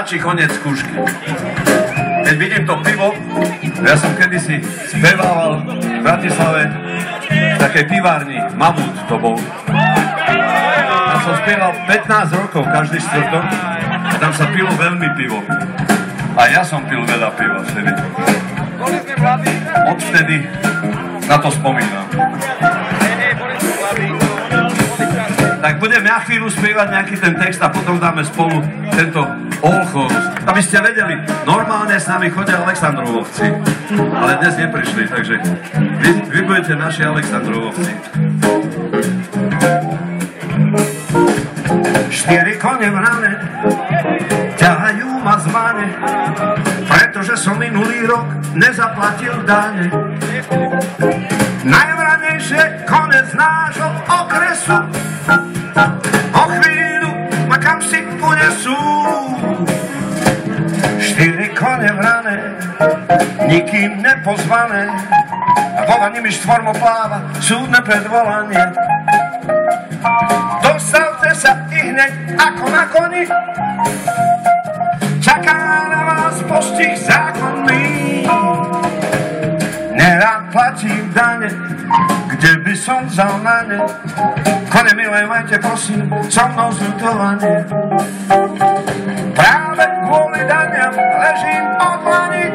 stačí koniec skúšky. Keď vidím to pivo, ja som kedysi spevával v Bratislave v takej pivárni, Mamut to bol. A som spieval 15 rokov každý štvrtok a tam sa pilo veľmi pivo. A ja som pil veľa piva vtedy. Odvtedy na to spomínam. Tak budem ja chvíľu spievať nejaký ten text a potom dáme spolu tento Olchorus. Aby ste vedeli, normálne s nami chodia Aleksandrovovci, ale dnes neprišli, takže vy budete naši Aleksandrovovci. 4 kone v rane ťahajú ma z mane, pretože som minulý rok nezaplatil dane. Najvranejšie konec nášho okresu, o chvíľu ma kam si unesú. 4 kone v rane, nikým nepozvané, a volaním mi štvormo pláva súdne predvolanie. Dostavte sa i hneď ako na koni, čaká na vás postih zákonný. Nerád platím dane, kde by som vzal na ne. Kone milé, majte prosím so mnou zľutovanie. Práve kvôli daniam ležím od lani,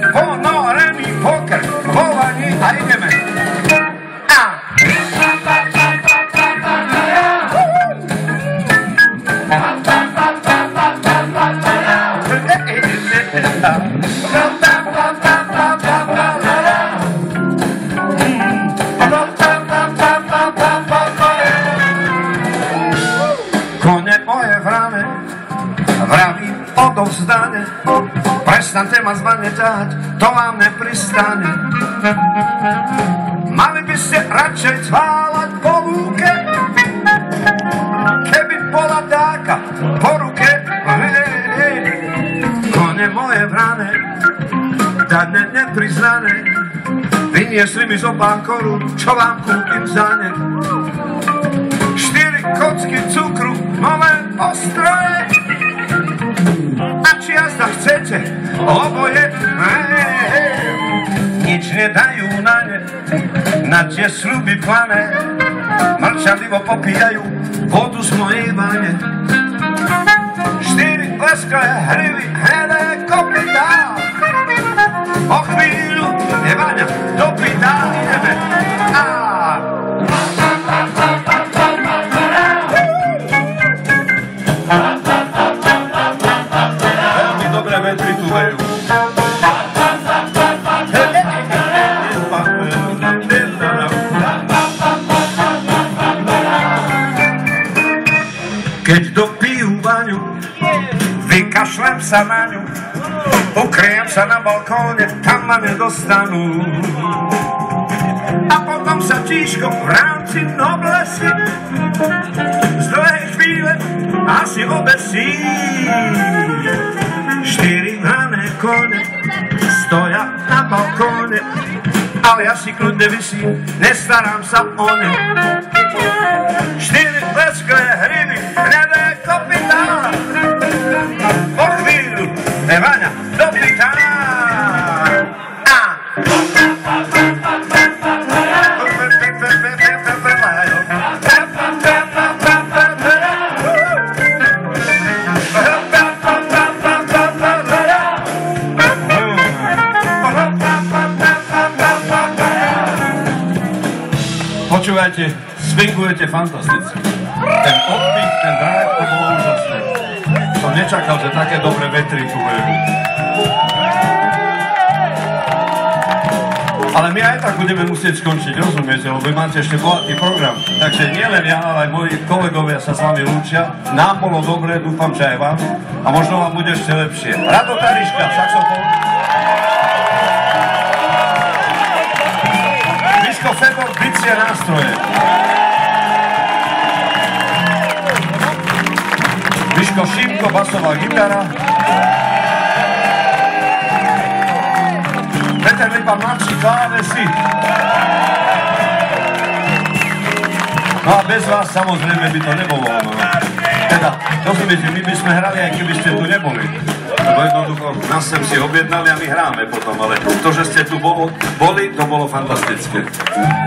ponorený pokrk vo vani a ideme. Kone moje vrane, vravím odovzdane, prestante ma zvane ťahať, to vám nepristane. Mali by ste radšej cválať po lúke, keby bola dáka po ruke. Kone moje vrane, dane nepriznané, vyniesli mi zo pár korún, čo vám kúpim za ne. 4 kocky cukru, nové ostroje, a či jazda chcete, oboje, nič nedajú na ne, na tie sľuby plané, mlčanlivo popíjajú vodu z mojej vane. 4 lesklé hrivy, hnedé kopytá, o chvíľu je Váňa, dopytá, ideme. Veľmi dobré vetry tu vejú. Keď dopijú Váňu, vykašlem sa na ňu, ukryjem sa na balkóne, tam ma nedostanú. A potom sa tíško v rámci noblesy z dlhej chvíle asi obesí. 4 hrané kone stoja na balkóne, ale ja si kľudne visím, nestarám sa o ne. 4 lesklé hrivy, hnedé kopytá, po chvíľu je Váňa dopytá. Počúvajte, swingujete fantasticky. Ten odpich, ten drive, to bolo úžasné. Som nečakal, že také dobré vetry tu vejú. Ale my aj tak budeme musieť skončiť, rozumiete, lebo vy máte ešte bohatý program. Takže nielen ja, ale aj moji kolegovia sa s vami lúčia. Nám bolo dobré, dúfam, že aj vám. A možno vám bude ešte lepšie. Rado Tariška, saxofón. Miško Febor, bicie nástroje. Miško Šimko, basová gitara. Peter Lipa, mladší, klávesy. No a bez vás samozrejme by to nebolo. Teda, to si myslím, my by sme hrali, aj keby ste tu neboli. Lebo jednoducho nás sem si objednali a my hráme potom, ale to, že ste tu boli, to bolo fantastické.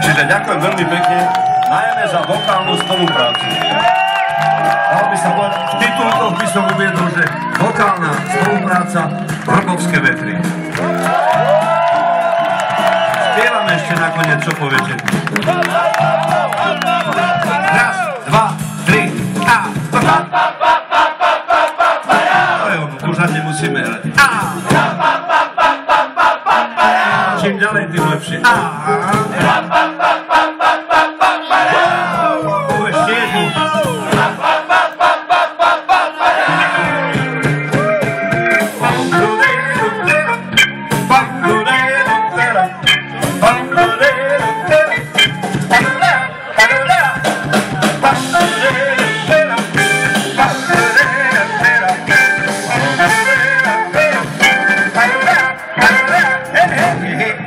Čiže ďakujem veľmi pekne, najmä za vokálnu spoluprácu. Dalo by sa povedať, v titulkoch by som uviedol, že vokálna spolupráca Vrbovské vetry. Spievame ešte nakoniec, čo poviete. Raz, dva, tri, a to je ono, už ani nemusíme hrať. Čím ďalej, tým lepšie. Ešte jednu.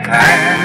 Hey,